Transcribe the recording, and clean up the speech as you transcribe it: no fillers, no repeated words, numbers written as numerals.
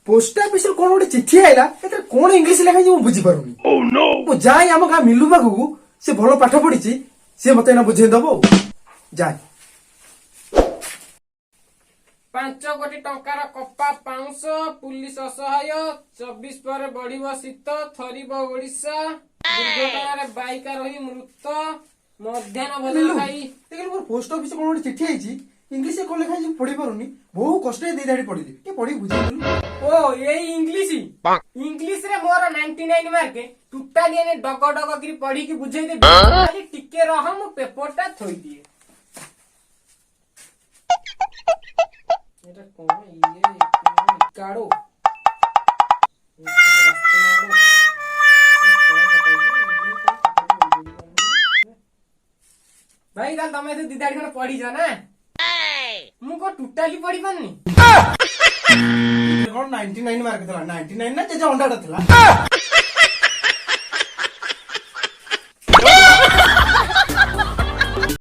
post office कौन गोटे चिठी आईला कौन इंग्लीश लिखा है बुझी पारुनी मु जाए आम गाँ मिलू पाखु से भल पाठ पढ़ी सी मत बुझे दब जाए 5 कोटी टंकार कपा पाउंस पुलिस असहाय 24 पर बढ़िव शीत थरिब ओडिशा दुर्घटना बाइका रही मृत मध्याह्न भोजन खाई पोस्ट ऑफिस कौन गोटे चिठी आई इंग्लीश कौन लिखा है पढ़ी पारुनी बहुत कष्ट दी दाड़ी पढ़ी टे पढ़ी बुझे ओ ये इंग्लिश इंग्लिश रे मोर 99 मार्क टोटाली एने डग डग करी पढ़ी की बुझे दे खाली टिके रह मु पेपरटा थोई दिए এটা কোন ইয়ে কাড়ো भाई गाल तमे से दिदाड़ी खन पढ़ी जा ना मु को टोटाली पढ़ी पानी कौन 99 मार्क 99 ना जे अंडाटा थिला